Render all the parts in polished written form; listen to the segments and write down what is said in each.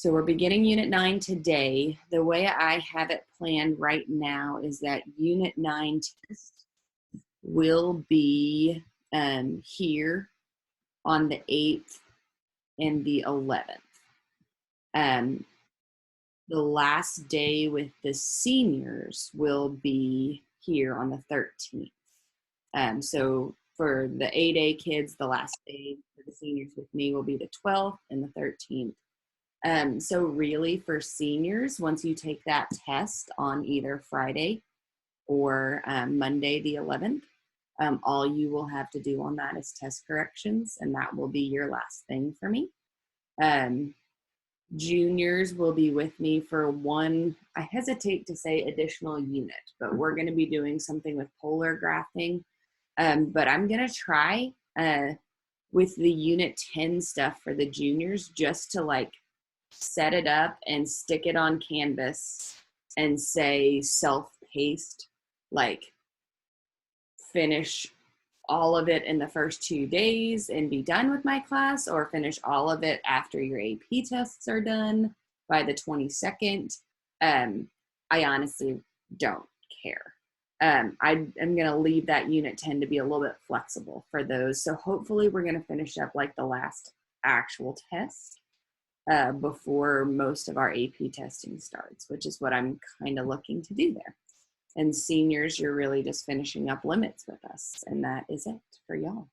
So we're beginning Unit 9 today. The way I have it planned right now is that Unit 9 test will be here on the 8th and the 11th. The last day with the seniors will be here on the 13th. So for the 8A kids, the last day for the seniors with me will be the 12th and the 13th. So really for seniors, once you take that test on either Friday or Monday the 11th, all you will have to do on that is test corrections, and that will be your last thing for me. Juniors will be with me for one, I hesitate to say additional unit, but we're going to be doing something with polar graphing. But I'm going to try with the Unit 10 stuff for the juniors just to like set it up and stick it on Canvas and say self-paced, like finish all of it in the first 2 days and be done with my class, or finish all of it after your AP tests are done by the 22nd. I honestly don't care. I'm going to leave that Unit 10 to be a little bit flexible for those. So hopefully we're going to finish up like the last actual test before most of our AP testing starts, which is what I'm kind of looking to do there. And seniors, you're really just finishing up limits with us. And that is it for y'all,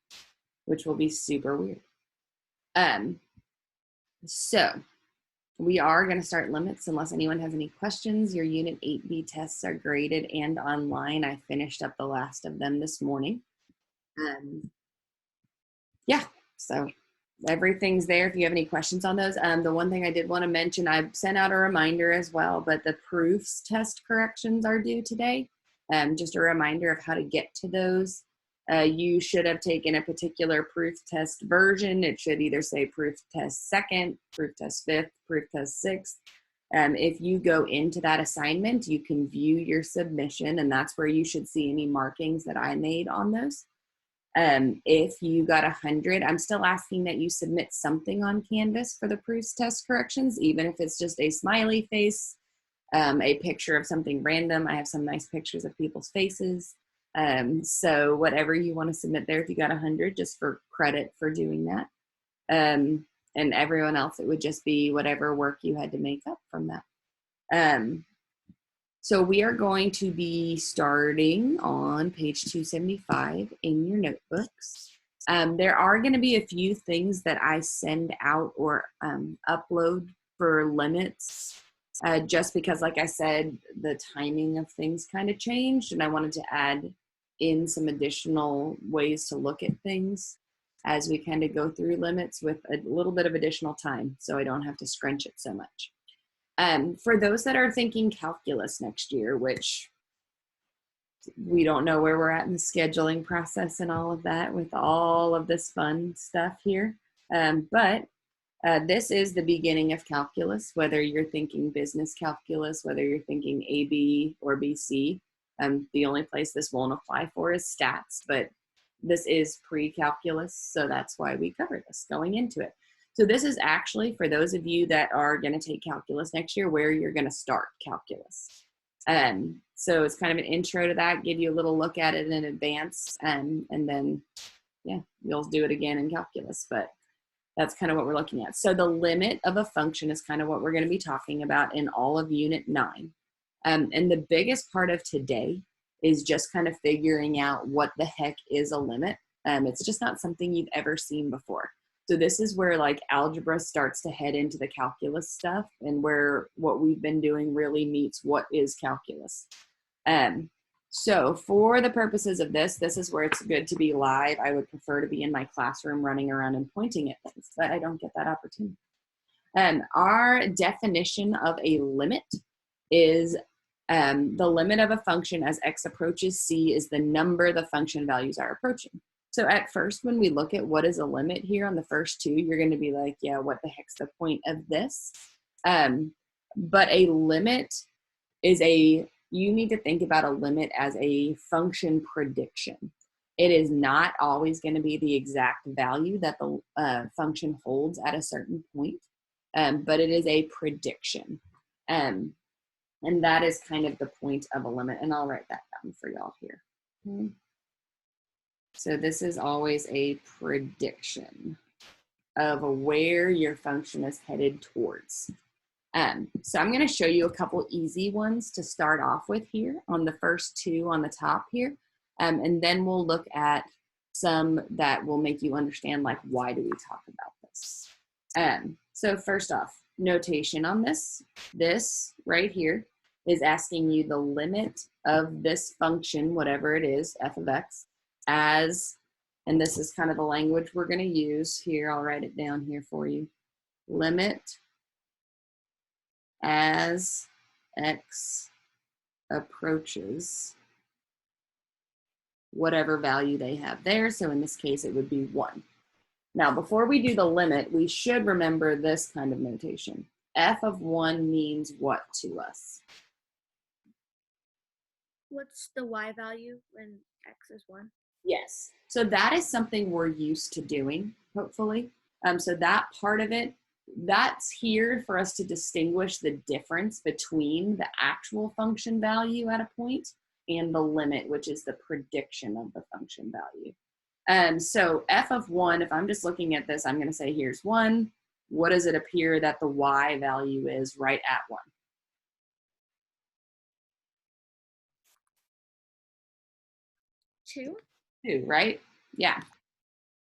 which will be super weird. So we are going to start limits unless anyone has any questions. Your Unit 8B tests are graded and online. I finished up the last of them this morning. Yeah, so everything's there if you have any questions on those. The one thing I did want to mention, I sent out a reminder as well, but the proofs test corrections are due today. Just a reminder of how to get to those. You should have taken a particular proof test version. It should either say proof test 2nd, proof test 5th, proof test 6th. If you go into that assignment, you can view your submission, and that's where you should see any markings that I made on those. If you got 100, I'm still asking that you submit something on Canvas for the proofs test corrections, even if it's just a smiley face, a picture of something random. I have some nice pictures of people's faces. So whatever you want to submit there, if you got 100, just for credit for doing that. And everyone else, it would just be whatever work you had to make up from that. So we are going to be starting on page 275 in your notebooks. There are going to be a few things that I send out or upload for limits, just because, like I said, the timing of things kind of changed, and I wanted to add in some additional ways to look at things as we kind of go through limits with a little bit of additional time, so I don't have to scrunch it so much. For those that are thinking calculus next year, which we don't know where we're at in the scheduling process and all of that with all of this fun stuff here. But this is the beginning of calculus, whether you're thinking business calculus, whether you're thinking AB or BC. The only place this won't apply for is stats, but this is pre-calculus, so that's why we cover this going into it. So this is actually for those of you that are going to take calculus next year, where you're going to start calculus. So it's kind of an intro to that, give you a little look at it in advance, and then, yeah, you'll do it again in calculus, but that's kind of what we're looking at. So the limit of a function is kind of what we're going to be talking about in all of Unit 9. And the biggest part of today is just kind of figuring out what the heck is a limit. It's just not something you've ever seen before. So this is where like algebra starts to head into the calculus stuff, and where what we've been doing really meets what is calculus. So for the purposes of this is where it's good to be live. I would prefer to be in my classroom running around and pointing at things, but I don't get that opportunity. Our definition of a limit is the limit of a function as x approaches c is the number the function values are approaching. So at first, when we look at what is a limit here on the first two, you're going to be like, yeah, what the heck's the point of this? But a limit is you need to think about a limit as a function prediction. It is not always going to be the exact value that the function holds at a certain point. but it is a prediction. And that is kind of the point of a limit. And I'll write that down for y'all here. Okay. So this is always a prediction of where your function is headed towards. So I'm going to show you a couple easy ones to start off with here on the first two on the top here. And then we'll look at some that will make you understand, like, why do we talk about this? So first off, notation on this. This right here is asking you the limit of this function, whatever it is, f of x, as, and this is kind of the language we're going to use here. I'll write it down here for you. Limit as x approaches whatever value they have there. So in this case, it would be 1. Now, before we do the limit, we should remember this kind of notation. F of 1 means what to us? What's the y value when x is 1? Yes. So that is something we're used to doing, hopefully. So that part of it, that's here for us to distinguish the difference between the actual function value at a point and the limit, which is the prediction of the function value. So f of 1, if I'm just looking at this, I'm going to say here's 1. What does it appear that the y value is right at 1? 2. 2, right? Yeah.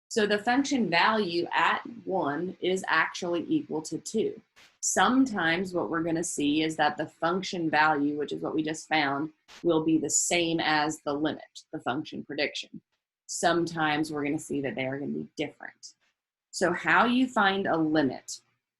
So the function value at 1 is actually equal to 2. Sometimes what we're going to see is that the function value, which is what we just found, will be the same as the limit, the function prediction. Sometimes we're going to see that they are going to be different. So how you find a limit,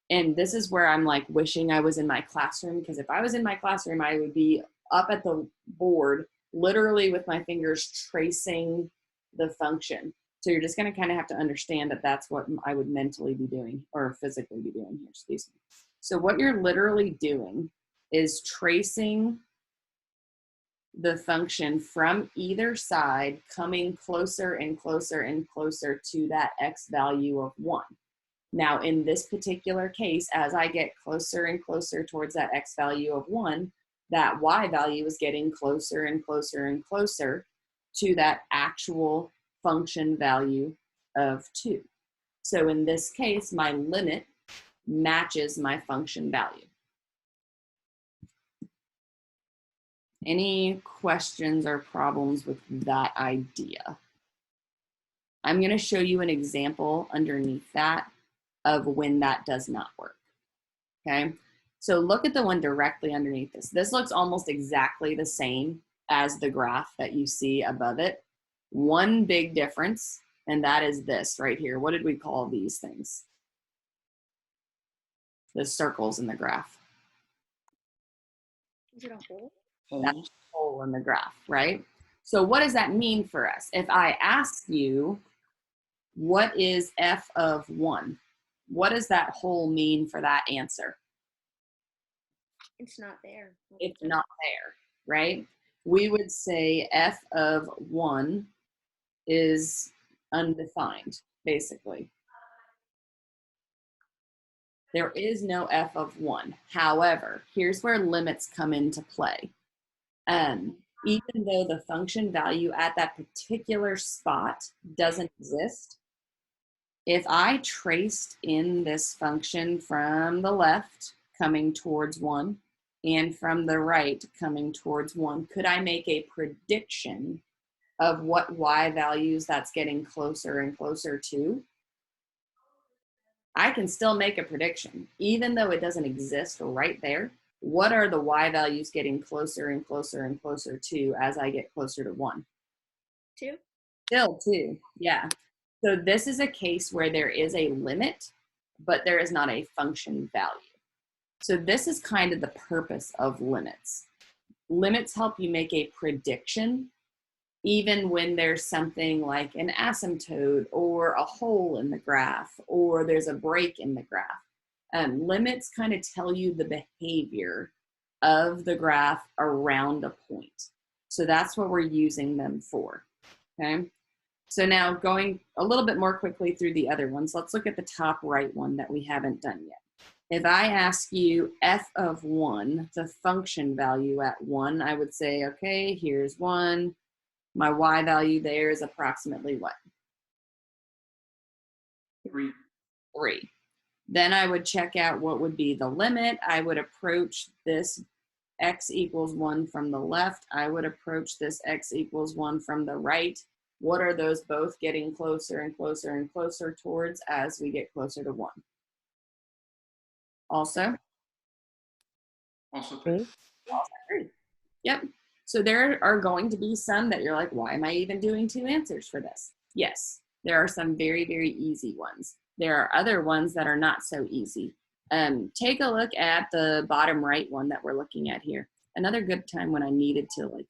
and this is where I'm like wishing I was in my classroom, because if I was in my classroom, I would be up at the board, literally with my fingers tracing the function. So you're just going to kind of have to understand that that's what I would mentally be doing, or physically be doing here, excuse me. So what you're literally doing is tracing the function from either side, coming closer and closer and closer to that x value of 1. Now, in this particular case, as I get closer and closer towards that x value of 1, that y value is getting closer and closer and closer to that actual function value of 2. So in this case, my limit matches my function value. Any questions or problems with that idea? I'm going to show you an example underneath that of when that does not work. Okay, so look at the one directly underneath this. This looks almost exactly the same as the graph that you see above it. One big difference, and that is this right here. What did we call these things? The circles in the graph. Is it a hole? That's a hole in the graph, right? So what does that mean for us? If I ask you, what is f of 1? What does that hole mean for that answer? It's not there. It's not there, right? We would say f of 1 is undefined, basically. There is no f of 1. However, here's where limits come into play. Even though the function value at that particular spot doesn't exist, if I traced in this function from the left coming towards 1 and from the right coming towards 1, could I make a prediction of what y values that's getting closer and closer to? I can still make a prediction, even though it doesn't exist right there. What are the y values getting closer and closer and closer to as I get closer to 1? 2. Still 2, yeah. So this is a case where there is a limit, but there is not a function value. So this is kind of the purpose of limits. Limits help you make a prediction, even when there's something like an asymptote or a hole in the graph, or there's a break in the graph. Limits kind of tell you the behavior of the graph around a point. So that's what we're using them for, okay? So now going a little bit more quickly through the other ones, let's look at the top right one that we haven't done yet. If I ask you f of 1, the function value at 1, I would say, okay, here's 1. My y value there is approximately what? 3. 3. Then I would check out what would be the limit. I would approach this x equals 1 from the left. I would approach this x equals 1 from the right. What are those both getting closer and closer and closer towards as we get closer to 1? Also 3. Also 3. Yep. So there are going to be some that you're like, why am I even doing 2 answers for this? Yes, there are some very, very easy ones. There are other ones that are not so easy. Take a look at the bottom right one that we're looking at here. Another good time when I needed to like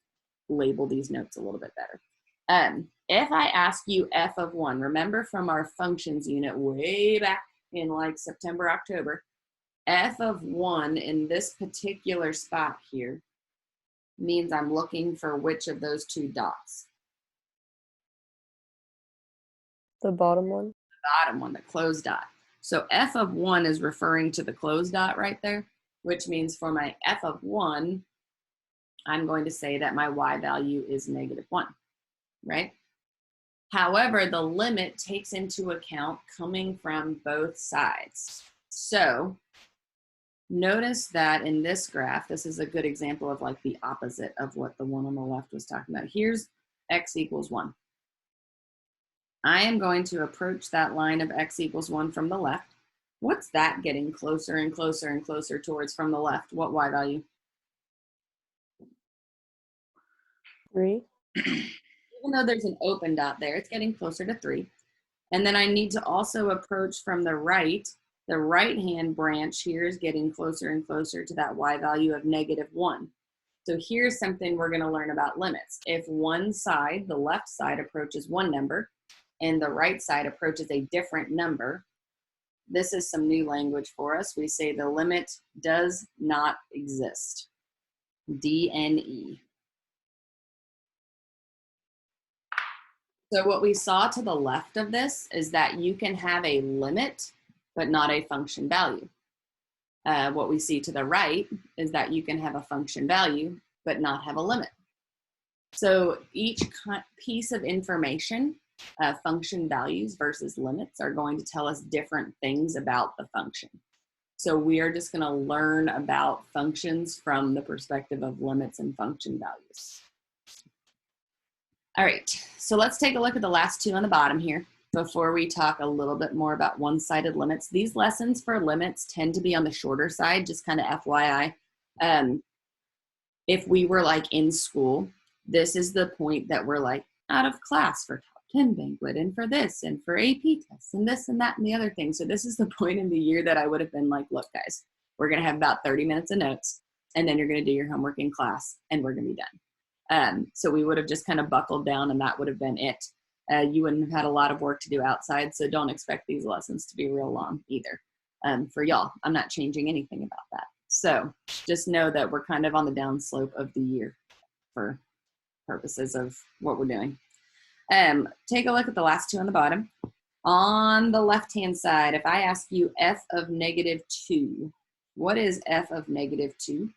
label these notes a little bit better. If I ask you f of 1, remember from our functions unit way back in like September, October, f of 1 in this particular spot here means I'm looking for which of those 2 dots? The bottom one. The bottom one, the closed dot. So f of 1 is referring to the closed dot right there, which means for my f of 1, I'm going to say that my y value is -1, right? However, the limit takes into account coming from both sides. So notice that in this graph, this is a good example of like the opposite of what the one on the left was talking about. Here's x equals 1. I am going to approach that line of x equals 1 from the left. What's that getting closer and closer and closer towards from the left? What y value? 3. Even though there's an open dot there, it's getting closer to 3. And then I need to also approach from the right. The right-hand branch here is getting closer and closer to that y value of -1. So here's something we're going to learn about limits. If one side, the left side, approaches one number and the right side approaches a different number, this is some new language for us. We say the limit does not exist. DNE. So what we saw to the left of this is that you can have a limit, but not a function value. What we see to the right is that you can have a function value, but not have a limit. So each piece of information, function values versus limits, are going to tell us different things about the function. So we are just going to learn about functions from the perspective of limits and function values. All right, so let's take a look at the last 2 on the bottom here before we talk a little bit more about one-sided limits. These lessons for limits tend to be on the shorter side, just kind of FYI. If we were like in school, this is the point that we're like out of class for top 10 banquet and for this and for AP tests and this and that and the other thing. So this is the point in the year that I would have been like, look guys, we're gonna have about 30 minutes of notes and then you're gonna do your homework in class and we're gonna be done. So we would have just kind of buckled down and that would have been it. You wouldn't have had a lot of work to do outside, so don't expect these lessons to be real long either. For y'all, I'm not changing anything about that. So just know that we're kind of on the downslope of the year for purposes of what we're doing. Take a look at the last 2 on the bottom. On the left-hand side, if I ask you f of -2, what is f of -2?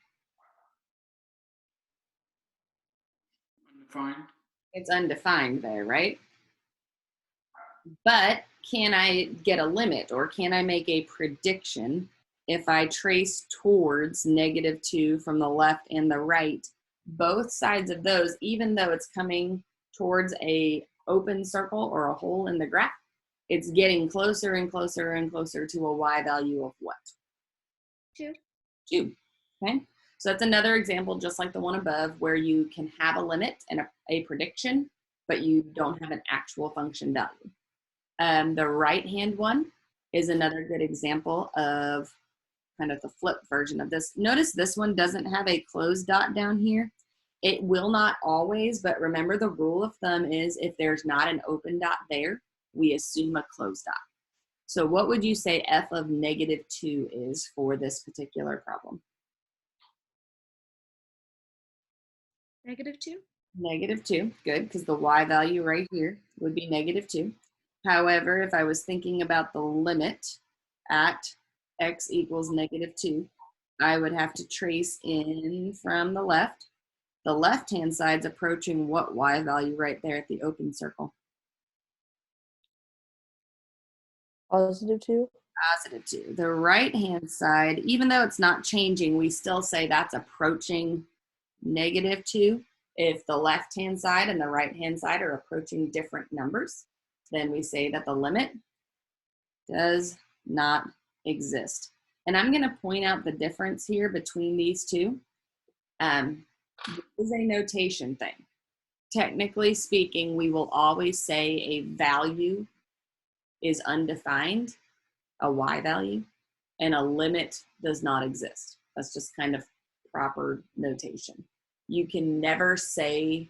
Undefined. It's undefined there, right? But can I get a limit or can I make a prediction if I trace towards -2 from the left and the right? Both sides of those, even though it's coming towards a open circle or a hole in the graph, it's getting closer and closer and closer to a y value of what? 2. 2. Okay. So that's another example, just like the one above, where you can have a limit and a prediction, but you don't have an actual function value. The right-hand one is another good example of kind of the flip version of this. Notice this one doesn't have a closed dot down here. It will not always, but remember the rule of thumb is if there's not an open dot there, we assume a closed dot. So what would you say f of -2 is for this particular problem? -2. -2, good, because the y value right here would be -2. However, if I was thinking about the limit at x equals -2, I would have to trace in from the left. The left-hand side's approaching what y value right there at the open circle? +2. +2. The right-hand side, even though it's not changing, we still say that's approaching -2. If the left-hand side and the right-hand side are approaching different numbers, then we say that the limit does not exist. And I'm going to point out the difference here between these two. This is a notation thing. Technically speaking, we will always say a value is undefined, a y value, and a limit does not exist. That's just kind of proper notation. You can never say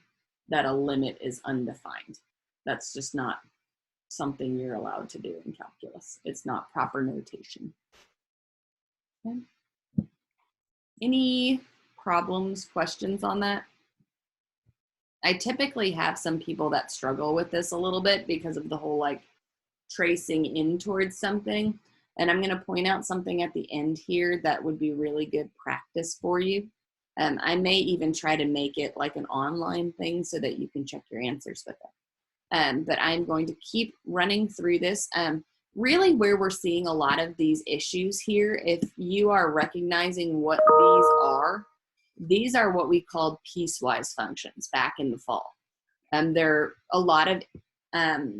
that a limit is undefined. That's just not something you're allowed to do in calculus. It's not proper notation. Okay. Any problems, questions on that? I typically have some people that struggle with this a little bit because of the whole like tracing in towards something. And I'm going to point out something at the end here that would be really good practice for you. I may even try to make it like an online thing so that you can check your answers with it. But I'm going to keep running through this. Really where we're seeing a lot of these issues here, if you are recognizing what these are what we called piecewise functions back in the fall. There are a lot of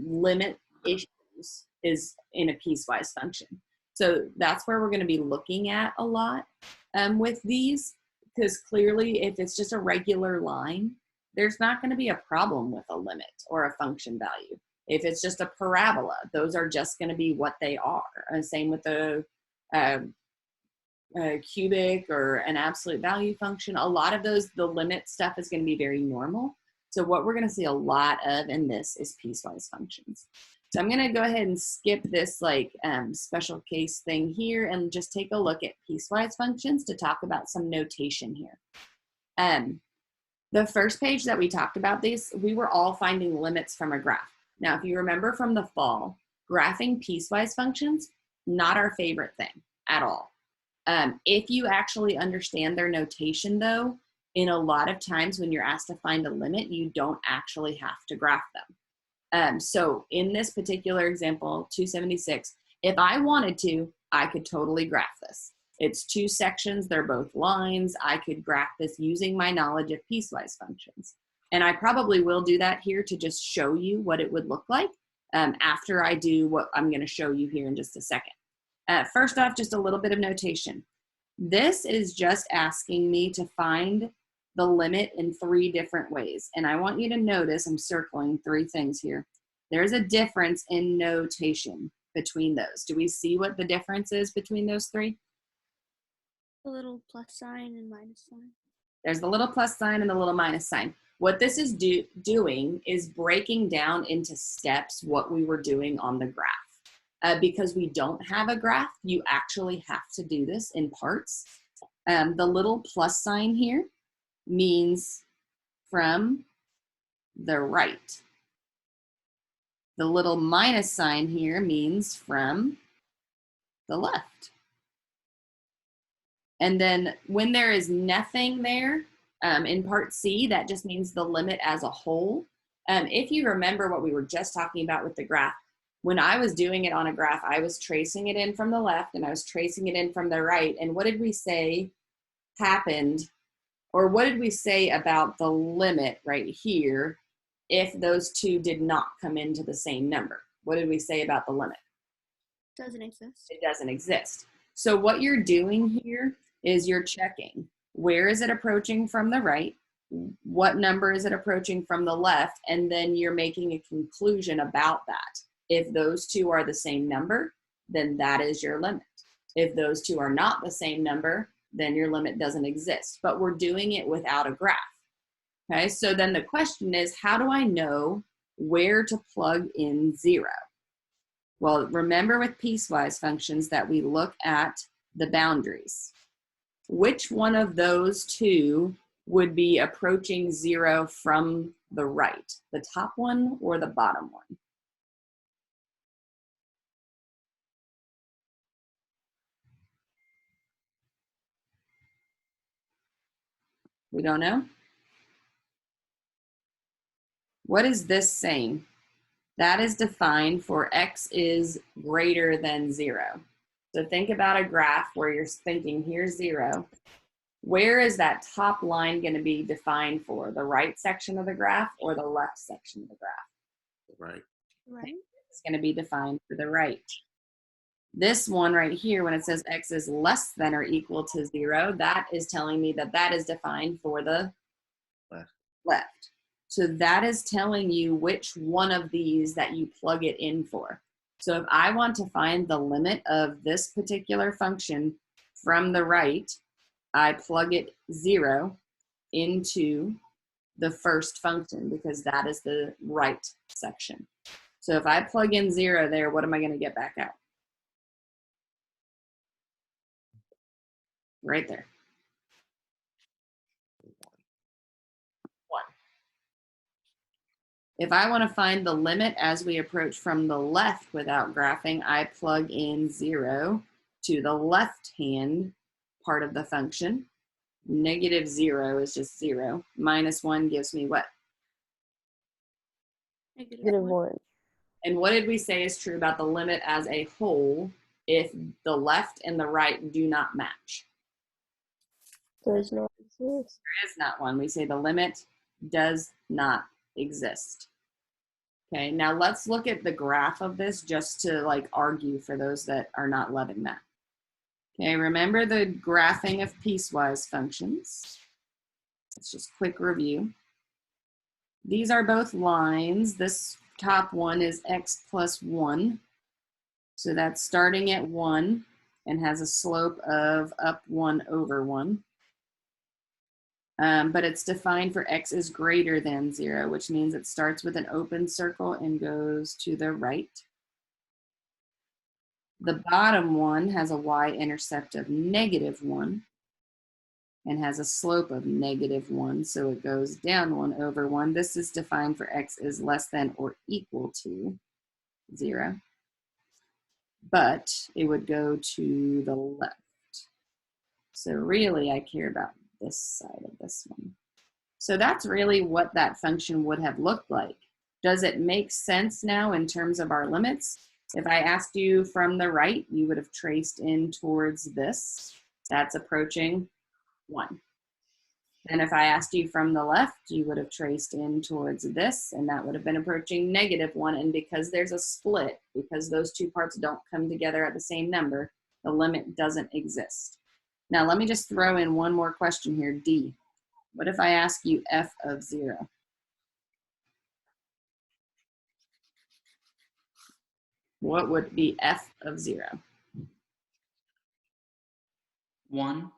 limit issues is in a piecewise function. So that's where we're going to be looking at a lot with these, because clearly if it's just a regular line, there's not going to be a problem with a limit or a function value. If it's just a parabola, those are just going to be what they are. And same with a cubic or an absolute value function. A lot of those, the limit stuff is going to be very normal. So what we're going to see a lot of in this is piecewise functions. So I'm going to go ahead and skip this like special case thing here and just take a look at piecewise functions to talk about some notation here. The first page that we talked about these, we were all finding limits from a graph. Now, if you remember from the fall, graphing piecewise functions, not our favorite thing at all. If you actually understand their notation though, in a lot of times when you're asked to find a limit, you don't actually have to graph them. So in this particular example, 276, if I wanted to, I could totally graph this. It's two sections, they're both lines. I could graph this using my knowledge of piecewise functions. And I probably will do that here to just show you what it would look like after I do what I'm going to show you here in just a second. First off, just a little bit of notation. This is just asking me to find the limit in 3 different ways. And I want you to notice, I'm circling 3 things here. There's a difference in notation between those. Do we see what the difference is between those 3? A little plus sign and minus sign. There's the little plus sign and the little minus sign. What this is doing is breaking down into steps what we were doing on the graph. Because we don't have a graph, you actually have to do this in parts. The little plus sign here means from the right. The little minus sign here means from the left. And then when there is nothing there in part C, that just means the limit as a whole. If you remember what we were just talking about with the graph, when I was doing it on a graph, I was tracing it in from the left and I was tracing it in from the right. And what did we say happened, or what did we say about the limit right here if those two did not come into the same number? What did we say about the limit? Doesn't exist. It doesn't exist. So what you're doing here is you're checking, where is it approaching from the right? What number is it approaching from the left? And then you're making a conclusion about that. If those two are the same number, then that is your limit. If those two are not the same number, then your limit doesn't exist. But we're doing it without a graph. Okay, so then the question is, how do I know where to plug in 0? Well, remember with piecewise functions that we look at the boundaries. Which one of those two would be approaching 0 from the right? The top one or the bottom one? We don't know? What is this saying? That is defined for x is greater than 0. So think about a graph where you're thinking here's 0. Where is that top line going to be defined for? The right section of the graph or the left section of the graph? Right. Right. It's going to be defined for the right. This one right here, when it says x is less than or equal to 0, that is telling me that that is defined for the left. So that is telling you which one of these that you plug it in for. So if I want to find the limit of this particular function from the right, I plug it 0 into the first function because that is the right section. So if I plug in 0 there, what am I going to get back out? Right there. 1. If I want to find the limit as we approach from the left without graphing, I plug in 0 to the left-hand part of the function. Negative 0 is just 0. Minus 1 gives me what? Negative 1. And what did we say is true about the limit as a whole if the left and the right do not match? Does not exist. There is not one. We say the limit does not exist. Okay, now let's look at the graph of this just to like argue for those that are not loving that. Okay, remember the graphing of piecewise functions. It's just quick review. These are both lines. This top one is x plus 1. So that's starting at 1 and has a slope of up 1 over 1. But it's defined for x is greater than 0, which means it starts with an open circle and goes to the right. The bottom one has a y-intercept of negative 1 and has a slope of negative 1, so it goes down 1 over 1. This is defined for x is less than or equal to 0. But it would go to the left. So really, I care about this side of this one. So that's really what that function would have looked like. Does it make sense now in terms of our limits? If I asked you from the right, you would have traced in towards this. That's approaching 1. And if I asked you from the left, you would have traced in towards this, and that would have been approaching negative 1. And because there's a split, because those two parts don't come together at the same number, the limit doesn't exist. Now, let me just throw in one more question here, D. What if I ask you f of 0? What would be f of 0? 1,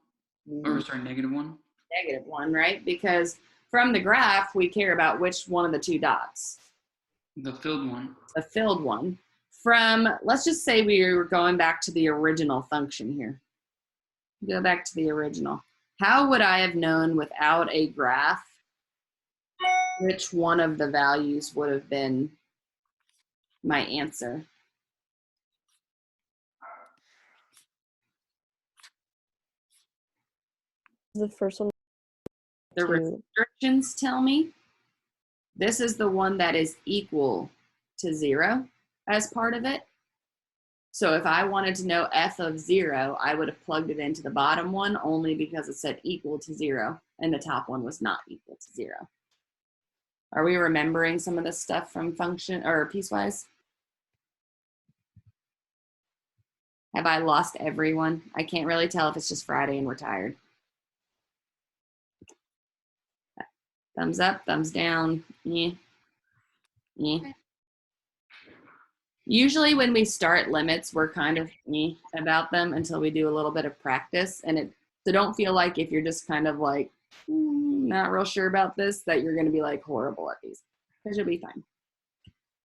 or sorry, negative 1. Negative 1, right? Because from the graph, we care about which one of the two dots. The filled one. The filled one. From, let's just say we were going back to the original function here. Go back to the original. How would I have known without a graph which one of the values would have been my answer? The first one. The restrictions tell me this is the one that is equal to 0 as part of it. So if I wanted to know f of 0, I would have plugged it into the bottom one only because it said equal to 0 and the top one was not equal to 0. Are we remembering some of this stuff from function or piecewise? Have I lost everyone? I can't really tell if it's just Friday and we're tired. Thumbs up, thumbs down. Yeah. Yeah. Usually when we start limits, we're kind of about them until we do a little bit of practice. And so don't feel like if you're just kind of like, not real sure about this, that you're going to be like horrible at these, because you'll be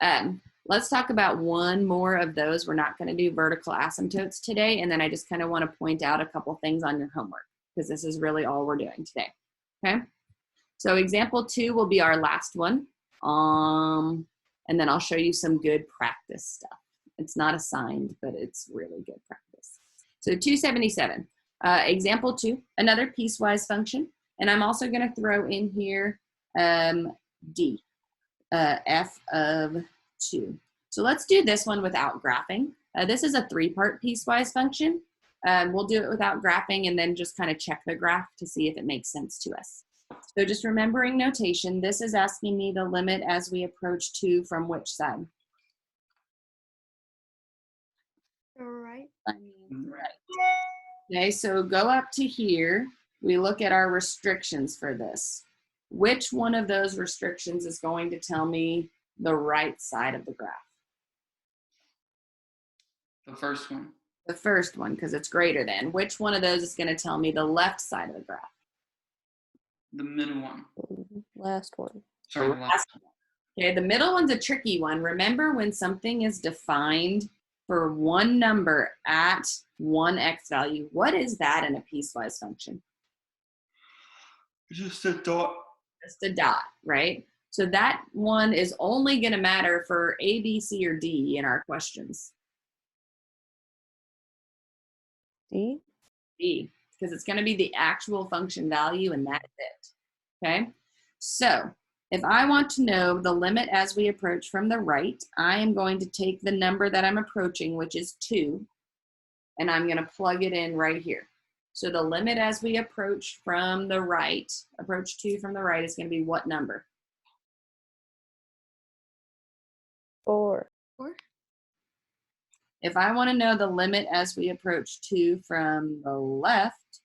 fine. Let's talk about one more of those. We're not going to do vertical asymptotes today. And then I just kind of want to point out a couple things on your homework, because this is really all we're doing today. Okay. So example 2 will be our last one. And then I'll show you some good practice stuff. It's not assigned, but it's really good practice. So 277, example 2, another piecewise function. And I'm also going to throw in here D, f of 2. So let's do this one without graphing. This is a 3-part piecewise function. We'll do it without graphing and then just kind of check the graph to see if it makes sense to us. So just remembering notation, this is asking me the limit as we approach 2 from which side? Right. Right. Okay, so go up to here. We look at our restrictions for this. Which one of those restrictions is going to tell me the right side of the graph? The first one. The first one, because it's greater than. Which one of those is going to tell me the left side of the graph? The middle one. Last one. Sorry, the last one. Okay, the middle one's a tricky one. Remember, when something is defined for one number at one x value, what is that in a piecewise function? Just a dot. Just a dot, right? So that one is only going to matter for A, B, C, or D in our questions. D? D, because it's going to be the actual function value, and that's it. Okay, so if I want to know the limit as we approach from the right, I am going to take the number that I'm approaching, which is 2, and I'm going to plug it in right here. So the limit as we approach from the right, approach 2 from the right, is going to be what number? 4. If I want to know the limit as we approach 2 from the left,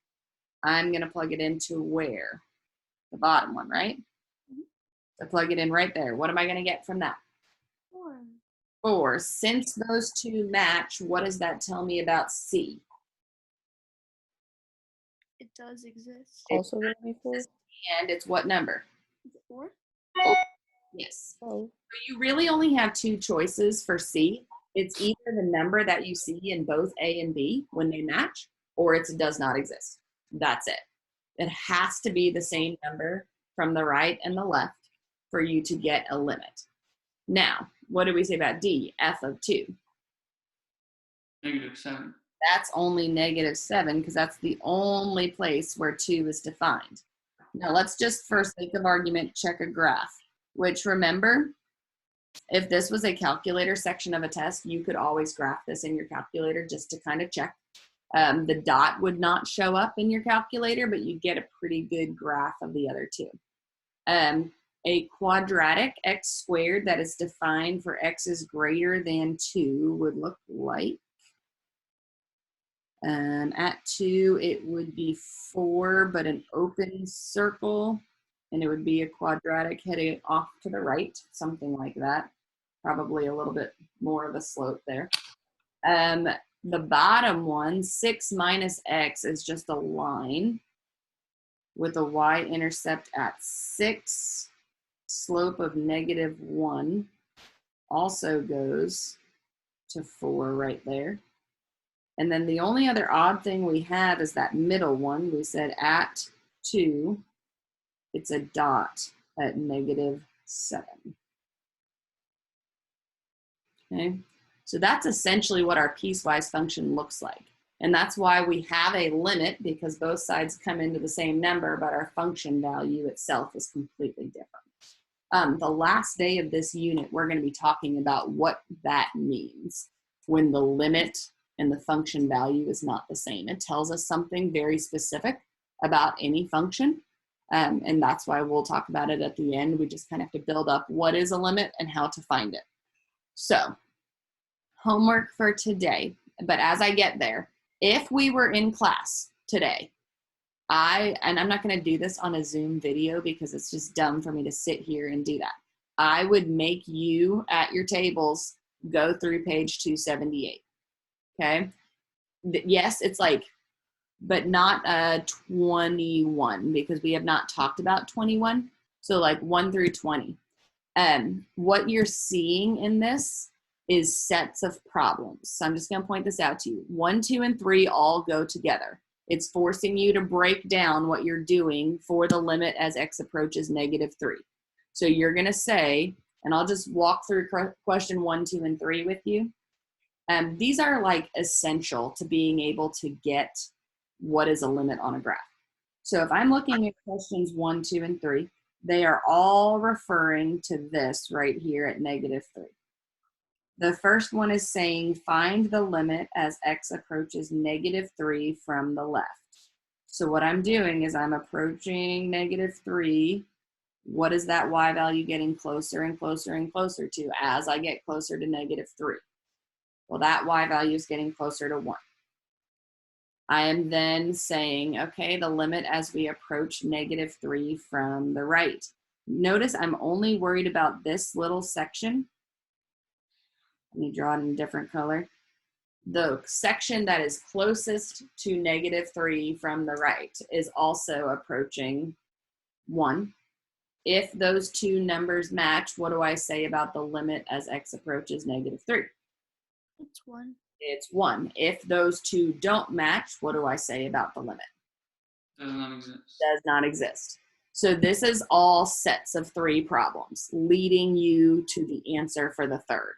I'm going to plug it into where? The bottom one, right? So plug it in right there. What am I going to get from that? 4. 4. Since those two match, what does that tell me about C? It does exist. Also going to be 4? And it's what number? Is it 4? Yes. Oh. So you really only have 2 choices for C. It's either the number that you see in both A and B when they match, or it does not exist. That's it. It has to be the same number from the right and the left for you to get a limit. Now, what do we say about D? F of 2. -7. That's only -7 because that's the only place where 2 is defined. Now let's just, for sake of argument, check a graph, which, remember, if this was a calculator section of a test, you could always graph this in your calculator just to kind of check. The dot would not show up in your calculator, but you get a pretty good graph of the other 2. A quadratic x squared that is defined for x is greater than 2 would look like, at 2, it would be 4, but an open circle, and it would be a quadratic heading off to the right, something like that. Probably a little bit more of a slope there. The bottom one, 6 minus x, is just a line with a y-intercept at 6, slope of -1, also goes to 4 right there. And then the only other odd thing we have is that middle one. We said at 2, it's a dot at -7. Okay, so that's essentially what our piecewise function looks like. And that's why we have a limit, because both sides come into the same number, but our function value itself is completely different. The last day of this unit, we're going to be talking about what that means when the limit and the function value is not the same. It tells us something very specific about any function, and that's why we'll talk about it at the end. We just kind of have to build up what is a limit and how to find it. So, homework for today, but as I get there, if we were in class today, and I'm not going to do this on a Zoom video because it's just dumb for me to sit here and do that. I would make you at your tables go through page 278. Okay. Yes, it's like, but not 21, because we have not talked about 21. So like 1 through 20. What you're seeing in this is sets of problems. So I'm just going to point this out to you. 1, 2, and 3 all go together. It's forcing you to break down what you're doing for the limit as x approaches -3. So you're going to say, and I'll just walk through question 1, 2, and 3 with you. These are like essential to being able to get what is a limit on a graph. So if I'm looking at questions 1, 2, and 3, they are all referring to this right here at -3. The first one is saying find the limit as x approaches -3 from the left. So what I'm doing is I'm approaching -3. What is that y value getting closer and closer and closer to as I get closer to -3? Well, that y value is getting closer to 1. I am then saying, okay, the limit as we approach -3 from the right. Notice I'm only worried about this little section. Let me draw it in a different color. The section that is closest to -3 from the right is also approaching 1. If those two numbers match, what do I say about the limit as x approaches -3? It's 1. It's 1. If those two don't match, what do I say about the limit? Does not exist. Does not exist. So this is all sets of 3 problems leading you to the answer for the third.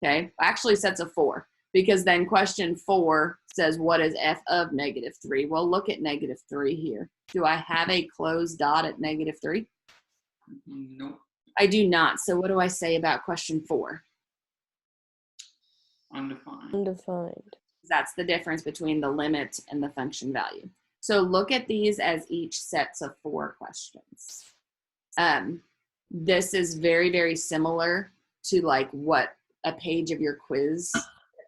Okay, actually sets of 4, because then question 4 says what is f of -3? Well, look at -3 here. Do I have a closed dot at -3? Nope. I do not. So what do I say about question 4? Undefined. Undefined. That's the difference between the limit and the function value. So look at these as each sets of 4 questions. This is very, very similar to like what a page of your quiz, a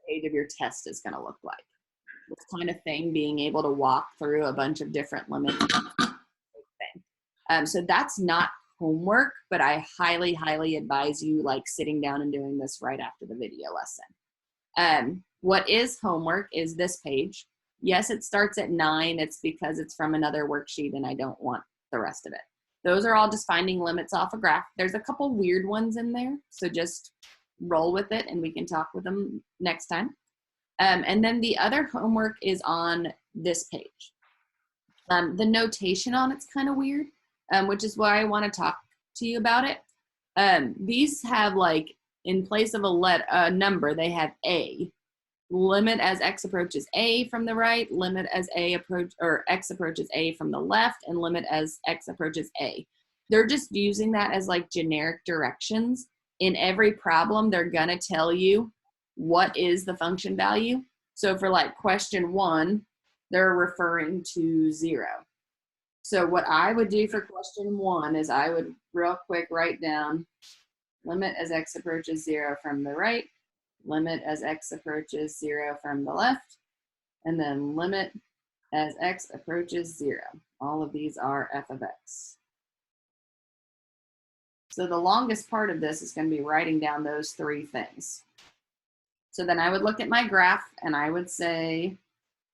page of your test is going to look like. This kind of thing, being able to walk through a bunch of different limits. So that's not homework, but I highly, highly advise you like sitting down and doing this right after the video lesson. What is homework is this page. Yes, it starts at 9. It's because it's from another worksheet and I don't want the rest of it. Those are all just finding limits off a graph. There's a couple weird ones in there, so just roll with it and we can talk with them next time. And then the other homework is on this page. The notation on it's kind of weird, which is why I want to talk to you about it. These have like, in place of a number, they have a. Limit as x approaches a from the right, limit as x approaches a from the left, and limit as x approaches a. They're just using that as like generic directions. In every problem, they're gonna tell you what is the function value. So for like question 1, they're referring to 0. So what I would do for question 1 is I would real quick write down limit as x approaches 0 from the right, limit as x approaches 0 from the left, and then limit as x approaches 0. All of these are f of x. So the longest part of this is going to be writing down those 3 things. So then I would look at my graph and I would say,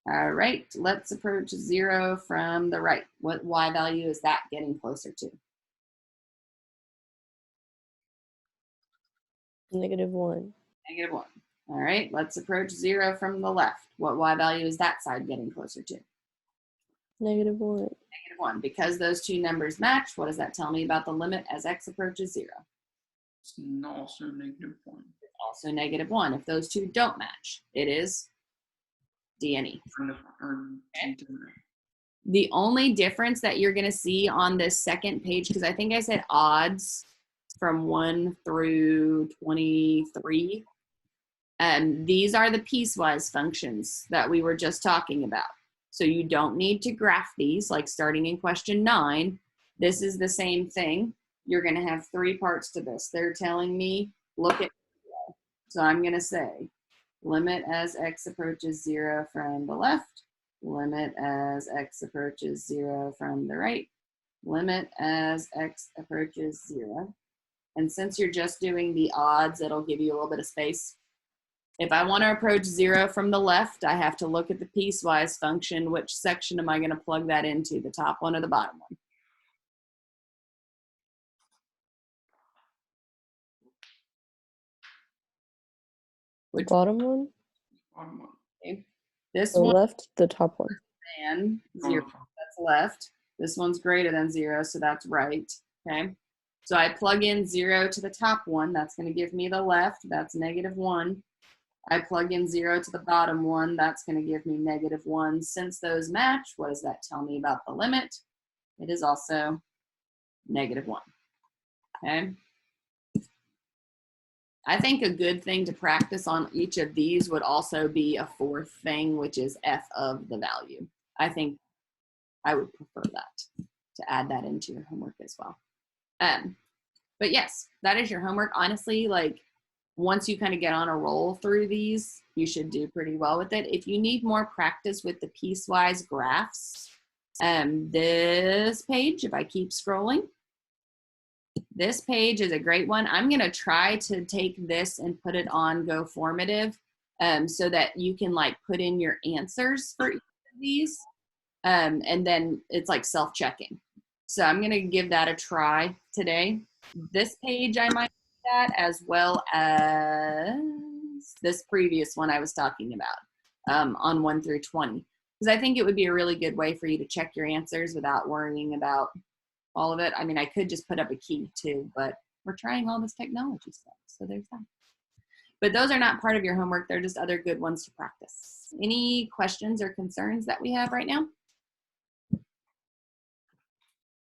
all right, let's approach 0 from the right. What y value is that getting closer to? -1. -1. All right, let's approach 0 from the left. What y value is that side getting closer to? -1. -1. Because those two numbers match, what does that tell me about the limit as x approaches 0? It's also -1. It's also -1. If those two don't match, it is D and E. The only difference that you're going to see on this second page, because I think I said odds from 1 through 23, these are the piecewise functions that we were just talking about. So you don't need to graph these, like starting in question 9. This is the same thing. You're going to have 3 parts to this. They're telling me, look at, so I'm going to say, limit as x approaches 0 from the left, limit as x approaches 0 from the right, limit as x approaches 0. And since you're just doing the odds, it'll give you a little bit of space. If I want to approach 0 from the left, I have to look at the piecewise function. Which section am I going to plug that into, the top one or the bottom one? Which Bottom one? Bottom one. okay. This The one left, the top one. and 0, that's left. This one's greater than 0, so that's right. Okay. So I plug in 0 to the top one. That's going to give me the left. That's -1. I plug in 0 to the bottom one. That's going to give me -1. Since those match, what does that tell me about the limit? it is also -1. Okay. I think a good thing to practice on each of these would also be a fourth thing, which is f of the value. I think I would prefer that, to add that into your homework as well. But yes, that is your homework. Honestly, like once you kind of get on a roll through these, you should do pretty well with it. If you need more practice with the piecewise graphs, this page, if I keep scrolling, this page is a great one. I'm going to try to take this and put it on GoFormative so that you can like put in your answers for each of these. And then it's like self-checking. So I'm going to give that a try today. This page I might do that, as well as this previous one I was talking about on 1 through 20. Because I think it would be a really good way for you to check your answers without worrying about all of it. I mean, I could just put up a key too, but we're trying all this technology stuff. So there's that. But those are not part of your homework. They're just other good ones to practice. Any questions or concerns that we have right now?